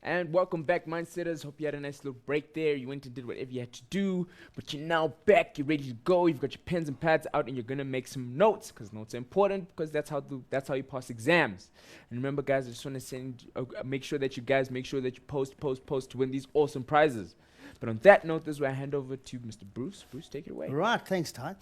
And welcome back, Mindsetters. Hope you had a nice little break there. You went and did whatever you had to do, but you're now back. You're ready to go. You've got your pens and pads out, and you're gonna make some notes because notes are important because that's how you pass exams. And remember, guys, I just want to make sure that you post to win these awesome prizes. But on that note, this is where I hand over to Mr. Bruce. Bruce, take it away. Right, thanks, Ty.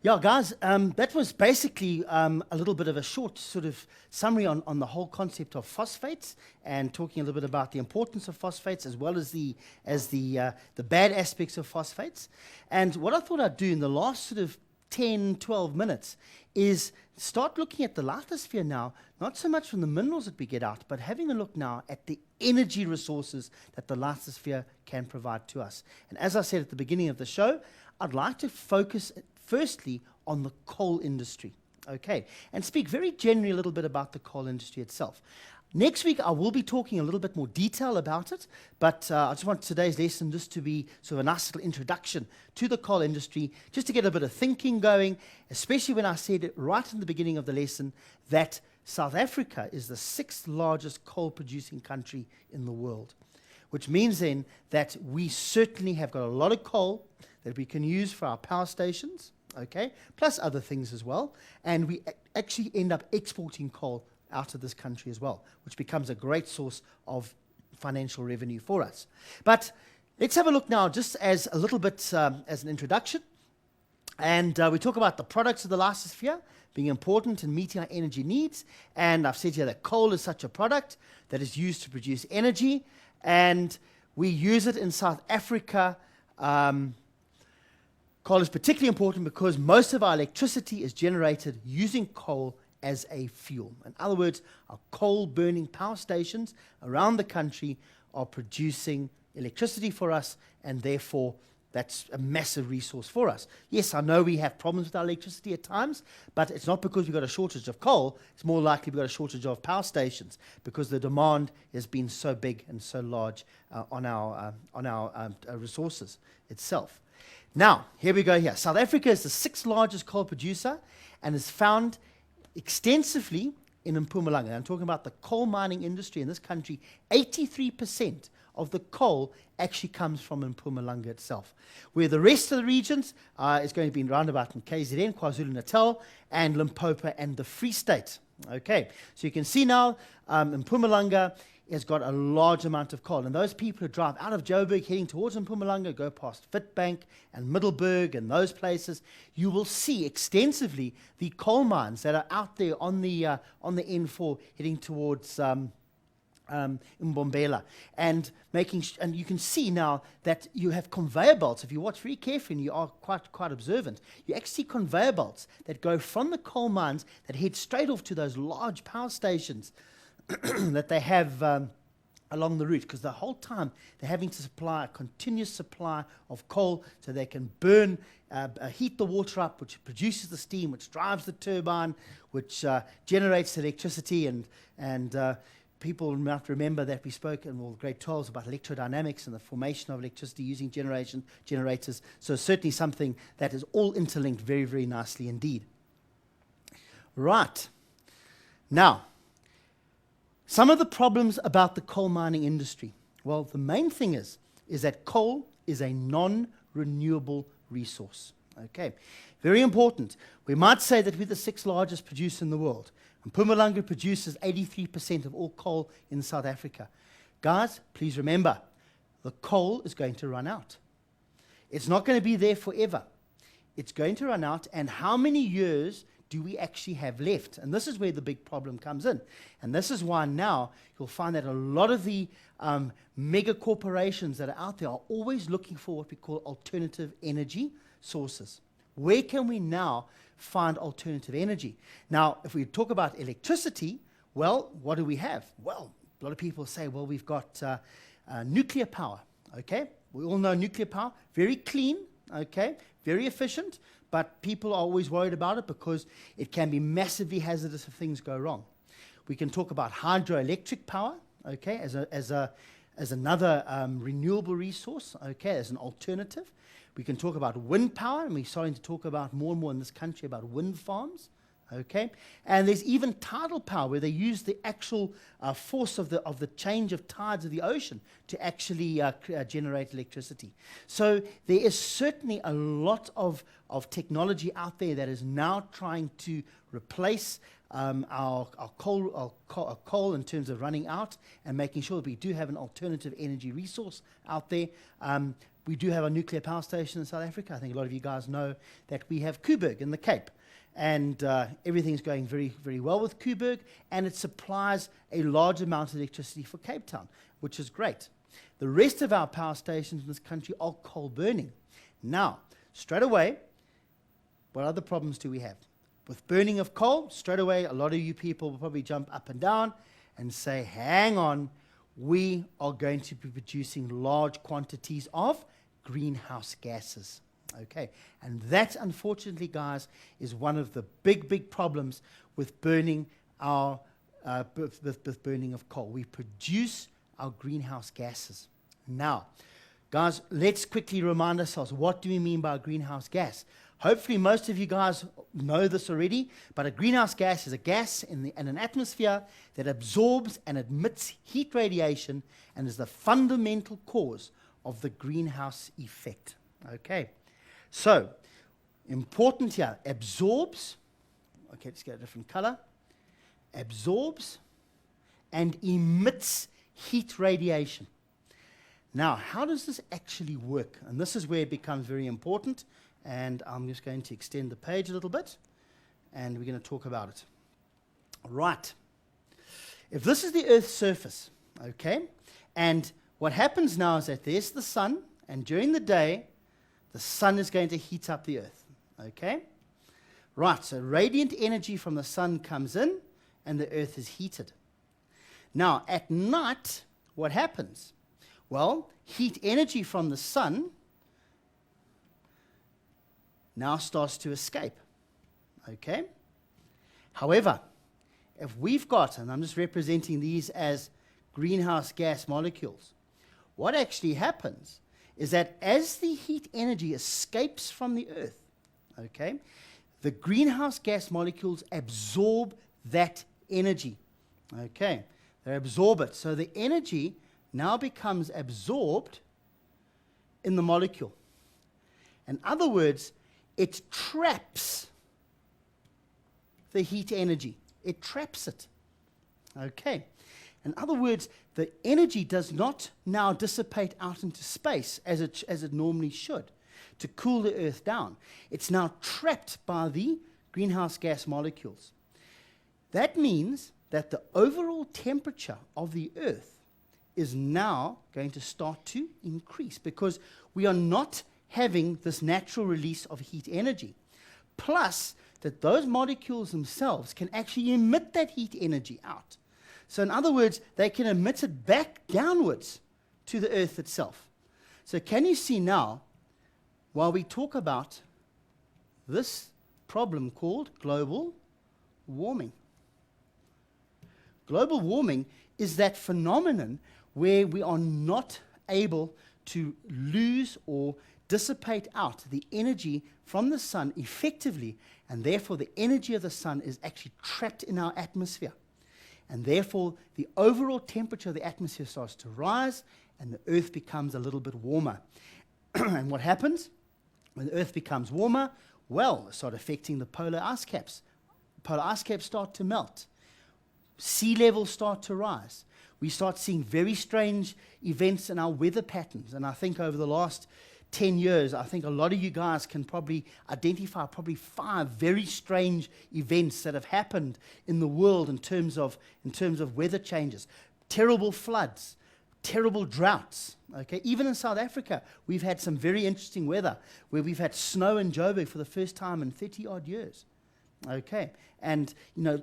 Yeah, guys, that was basically a little bit of a short sort of summary on the whole concept of phosphates and talking a little bit about the importance of phosphates as well as the bad aspects of phosphates. And what I thought I'd do in the last sort of 10, 12 minutes is start looking at the lithosphere now, not so much from the minerals that we get out, but having a look now at the energy resources that the lithosphere can provide to us. And as I said at the beginning of the show, I'd like to focus firstly on the coal industry, okay, and speak very generally a little bit about the coal industry itself. Next week, I will be talking a little bit more detail about it, but I just want today's lesson just to be sort of a nice little introduction to the coal industry, just to get a bit of thinking going, especially when I said it right in the beginning of the lesson that South Africa is the 6th largest coal-producing country in the world, which means then that we certainly have got a lot of coal that we can use for our power stations, okay, plus other things as well, and we actually end up exporting coal out of this country as well, which becomes a great source of financial revenue for us. But let's have a look now, just as a little bit as an introduction, and we talk about the products of the lithosphere being important in meeting our energy needs, and I've said here that coal is such a product that is used to produce energy, and we use it in South Africa. Coal is particularly important because most of our electricity is generated using coal as a fuel. In other words, our coal-burning power stations around the country are producing electricity for us, and therefore that's a massive resource for us. Yes, I know we have problems with our electricity at times, but it's not because we've got a shortage of coal. It's more likely we've got a shortage of power stations because the demand has been so big and so large on our resources itself. Now, here we go here. South Africa is the 6th largest coal producer and is found extensively in Mpumalanga. I'm talking about the coal mining industry in this country. 83% of the coal actually comes from Mpumalanga itself, where the rest of the regions is going to be round about in KZN, KwaZulu-Natal, and Limpopo and the Free State. Okay, so you can see now Mpumalanga has got a large amount of coal. And those people who drive out of Joburg heading towards Mpumalanga, go past Witbank and Middelburg and those places, you will see extensively the coal mines that are out there on the N4 heading towards Mbombela. And you can see now that you have conveyor belts. If you watch very carefully and you are quite observant, you actually see conveyor belts that go from the coal mines that head straight off to those large power stations that they have along the route, because the whole time they're having to supply a continuous supply of coal so they can burn, heat the water up, which produces the steam, which drives the turbine, which generates electricity, and people might remember that we spoke in grade 12 about electrodynamics and the formation of electricity using generators. So certainly something that is all interlinked very, very nicely indeed. Right. Now, some of the problems about the coal mining industry. Well, the main thing is that coal is a non-renewable resource. Okay, very important. We might say that we're the 6th largest producer in the world. Mpumalanga produces 83% of all coal in South Africa. Guys, please remember, the coal is going to run out. It's not going to be there forever. It's going to run out, and how many years do we actually have left? And this is where the big problem comes in. And this is why now you'll find that a lot of the mega corporations that are out there are always looking for what we call alternative energy sources. Where can we now find alternative energy? Now, if we talk about electricity, well, what do we have? Well, a lot of people say, well, we've got nuclear power, okay? We all know nuclear power, very clean, okay, very efficient, but people are always worried about it because it can be massively hazardous if things go wrong. We can talk about hydroelectric power, okay, as another renewable resource, okay, as an alternative. We can talk about wind power, and we're starting to talk about more and more in this country about wind farms, Okay, and there's even tidal power where they use the actual force of the change of tides of the ocean to actually generate electricity. So there is certainly a lot of technology out there that is now trying to replace our coal in terms of running out and making sure that we do have an alternative energy resource out there. We do have a nuclear power station in South Africa. I think a lot of you guys know that we have Koeberg in the Cape. And everything's going very, very well with Koeberg, and it supplies a large amount of electricity for Cape Town, which is great. The rest of our power stations in this country are coal burning. Now, straight away, what other problems do we have? With burning of coal, straight away, a lot of you people will probably jump up and down and say, hang on, we are going to be producing large quantities of greenhouse gases. Okay, and that, unfortunately, guys, is one of the big problems with burning our with burning of coal. We produce our greenhouse gases. Now, guys, let's quickly remind ourselves, what do we mean by a greenhouse gas? Hopefully, most of you guys know this already, but a greenhouse gas is a gas in an atmosphere that absorbs and emits heat radiation and is the fundamental cause of the greenhouse effect. Okay. So, important here, absorbs, okay, let's get a different color, absorbs and emits heat radiation. Now, how does this actually work? And this is where it becomes very important, and I'm just going to extend the page a little bit, and we're going to talk about it. Right. If this is the Earth's surface, okay, and what happens now is that there's the sun, and during the day, the sun is going to heat up the Earth, okay? Right, so radiant energy from the sun comes in, and the Earth is heated. Now, at night, what happens? Well, heat energy from the sun now starts to escape, okay? However, if we've got, and I'm just representing these as greenhouse gas molecules, what actually happens is that as the heat energy escapes from the Earth, okay, the greenhouse gas molecules absorb that energy, okay? They absorb it. So the energy now becomes absorbed in the molecule. In other words, it traps the heat energy. It traps it, okay? In other words, the energy does not now dissipate out into space as it normally should to cool the Earth down. It's now trapped by the greenhouse gas molecules. That means that the overall temperature of the Earth is now going to start to increase because we are not having this natural release of heat energy. Plus, that those molecules themselves can actually emit that heat energy out. So in other words, they can emit it back downwards to the Earth itself. So can you see now, while we talk about this problem called global warming? Global warming is that phenomenon where we are not able to lose or dissipate out the energy from the sun effectively, and therefore the energy of the sun is actually trapped in our atmosphere. And therefore, the overall temperature of the atmosphere starts to rise, and the Earth becomes a little bit warmer. And what happens? When the Earth becomes warmer, well, it starts affecting the polar ice caps. Polar ice caps start to melt. Sea levels start to rise. We start seeing very strange events in our weather patterns. And I think over the last 10 years, I think a lot of you guys can probably identify probably 5 very strange events that have happened in the world in terms of weather changes. Terrible floods, terrible droughts. Okay, even in South Africa, we've had some very interesting weather where we've had snow in Joburg for the first time in 30 odd years. Okay, and you know,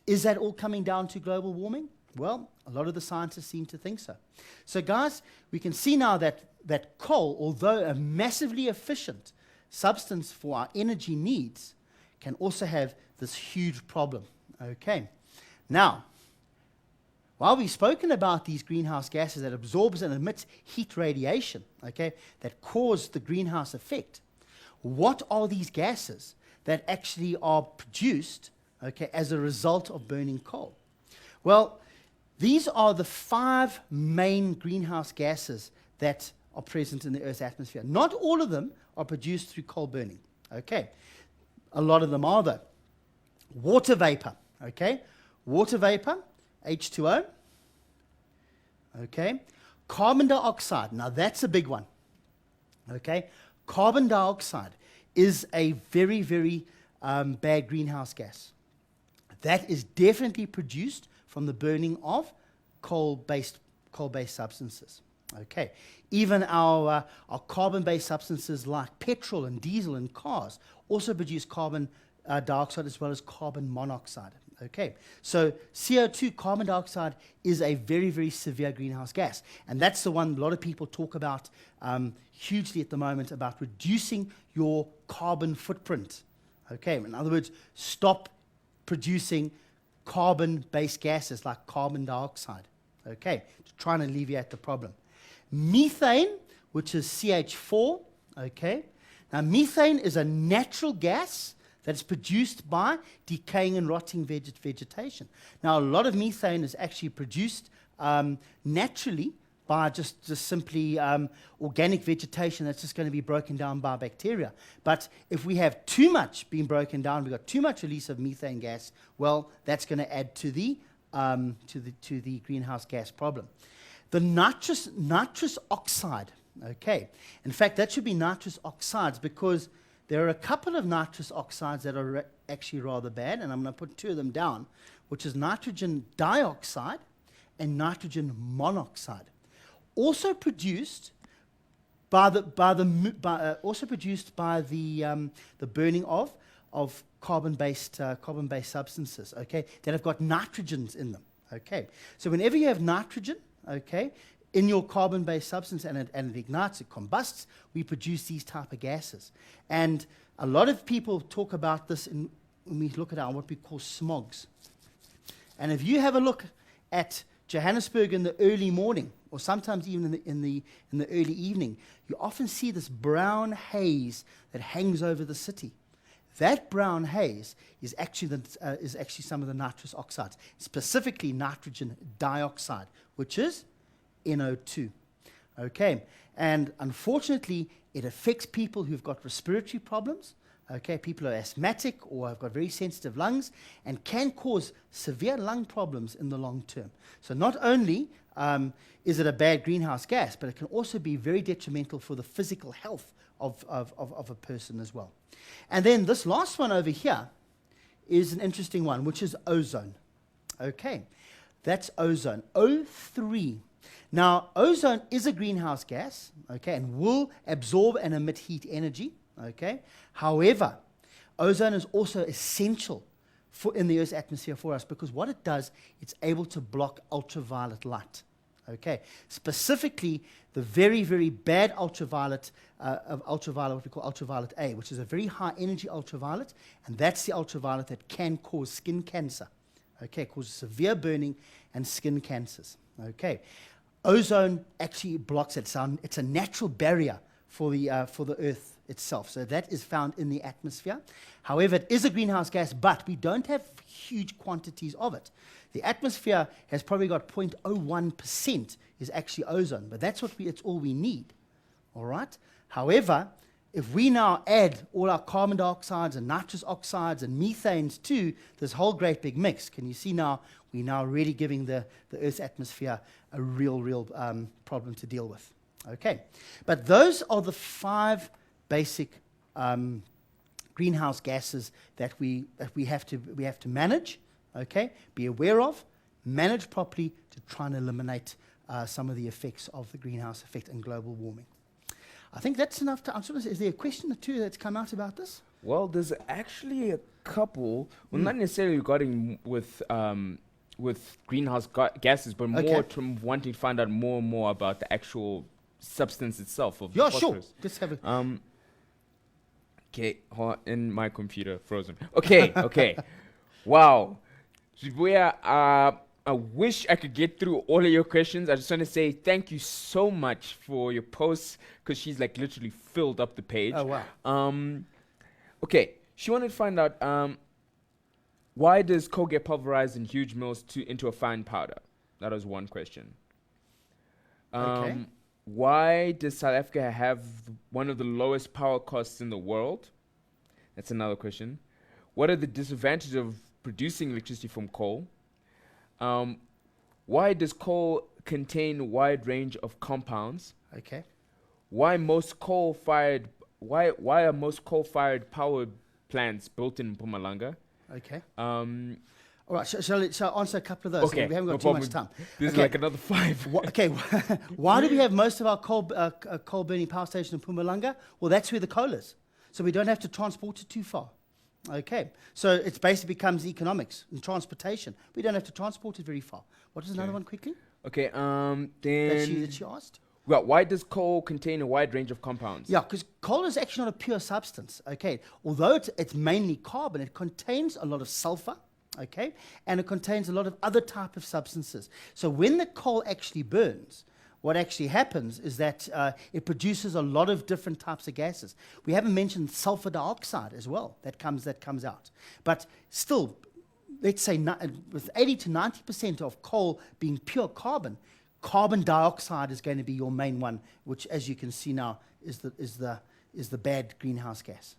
is that all coming down to global warming? Well, a lot of the scientists seem to think so. So guys, we can see now that coal, although a massively efficient substance for our energy needs, can also have this huge problem. Okay. Now, while we've spoken about these greenhouse gases that absorbs and emits heat radiation, okay, that cause the greenhouse effect, what are these gases that actually are produced okay, as a result of burning coal? Well, these are the 5 main greenhouse gases that are present in the Earth's atmosphere. Not all of them are produced through coal burning, okay? A lot of them are, though. Water vapor, okay? Water vapor, H2O, okay? Carbon dioxide, now that's a big one, okay? Carbon dioxide is a very, very bad greenhouse gas. That is definitely produced from the burning of coal-based substances. Okay, even our carbon-based substances like petrol and diesel in cars also produce carbon dioxide as well as carbon monoxide. Okay, so CO2, carbon dioxide, is a very, very severe greenhouse gas, and that's the one a lot of people talk about hugely at the moment, about reducing your carbon footprint. Okay, in other words, stop producing carbon-based gases like carbon dioxide, okay, to try and alleviate the problem. Methane, which is CH4, okay. Now, methane is a natural gas that's produced by decaying and rotting vegetation. Now, a lot of methane is actually produced naturally by just simply organic vegetation that's just going to be broken down by bacteria. But if we have too much being broken down, we've got too much release of methane gas, well, that's going to add to the greenhouse gas problem. The nitrous oxide, okay. In fact, that should be nitrous oxides, because there are a couple of nitrous oxides that are actually rather bad, and I'm going to put 2 of them down, which is nitrogen dioxide and nitrogen monoxide. Also produced by the burning of carbon-based substances, okay, that have got nitrogens in them, okay. So whenever you have nitrogen, okay, in your carbon-based substance and it ignites, it combusts, we produce these type of gases. And a lot of people talk about this when we look at what we call smogs. And if you have a look at Johannesburg in the early morning, or sometimes even in the early evening, you often see this brown haze that hangs over the city. That brown haze is actually some of the nitrous oxides, specifically nitrogen dioxide, which is NO2. Okay, and unfortunately, it affects people who've got respiratory problems. Okay, people who are asthmatic or have got very sensitive lungs, and can cause severe lung problems in the long term. So not only is it a bad greenhouse gas, but it can also be very detrimental for the physical health of a person as well. And then this last one over here is an interesting one, which is ozone. Okay, that's ozone, O3. Now, ozone is a greenhouse gas, okay, and will absorb and emit heat energy, okay. However, ozone is also essential in the Earth's atmosphere for us, because what it does, it's able to block ultraviolet light, okay. Specifically, the very, very bad ultraviolet, what we call ultraviolet A, which is a very high energy ultraviolet, and that's the ultraviolet that can cause skin cancer, okay, causes severe burning and skin cancers, okay. Ozone actually blocks it. It's a natural barrier for the Earth itself. So that is found in the atmosphere. However, it is a greenhouse gas, but we don't have huge quantities of it. The atmosphere has probably got 0.01% is actually ozone, but it's all we need. All right? However, if we now add all our carbon dioxides and nitrous oxides and methanes to this whole great big mix, can you see now we're now really giving the Earth's atmosphere a real problem to deal with. Okay, but those are the 5 basic greenhouse gases that we have to manage. Okay, be aware of, manage properly to try and eliminate some of the effects of the greenhouse effect and global warming. I think that's enough to answer this. Is there a question or 2 that's come out about this? Well, there's actually a couple, well, not necessarily regarding with greenhouse gases, but more from wanting to find out more and more about the actual substance itself of yeah, the sure. phosphorus. Let's have it. Okay, in my computer, frozen. Okay. Wow. Shibuya, I wish I could get through all of your questions. I just want to say thank you so much for your posts, because she's like literally filled up the page. Oh, wow. Okay, she wanted to find out, Why does coal get pulverized in huge mills into a fine powder? That was one question. Okay. Why does South Africa have one of the lowest power costs in the world? That's another question. What are the disadvantages of producing electricity from coal? Why does coal contain a wide range of compounds? Okay. Why are most coal-fired power plants built in Mpumalanga? Okay. Um, All right. So answer a couple of those. Okay, We haven't no got too much problem. time. This is Okay. like another 5. Okay. Why do we have most of our coal burning power station in Mpumalanga? Well, that's where the coal is. So we don't have to transport it too far. Okay. So it basically becomes economics and transportation. We don't have to transport it very far. What is another one quickly Okay, that then she asked? well, why does coal contain a wide range of compounds? Yeah, because coal is actually not a pure substance, okay? Although it's mainly carbon, it contains a lot of sulfur, okay? And it contains a lot of other type of substances. So when the coal actually burns, what actually happens is that it produces a lot of different types of gases. We haven't mentioned sulfur dioxide as well that comes out. But still, let's say with 80 to 90% of coal being pure carbon, carbon dioxide is going to be your main one, which, as you can see now, is the bad greenhouse gas.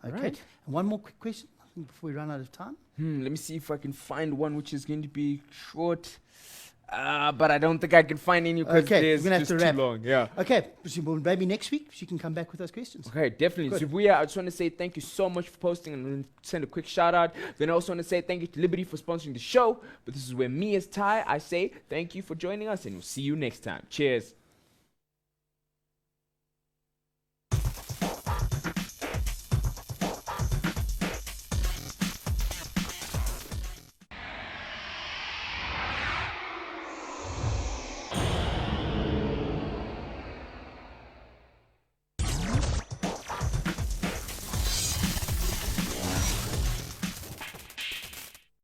Okay. Right. And one more quick question before we run out of time. Let me see if I can find one which is going to be short. But I don't think I can find any because Okay, there's we're gonna have just to too wrap. long. Yeah. Okay, so maybe next week she can come back with those questions. Okay, definitely. Good. So I just want to say thank you so much for posting and send a quick shout out. Then I also want to say thank you to Liberty for sponsoring the show. But this is where me as Ty, I say thank you for joining us and we'll see you next time. Cheers.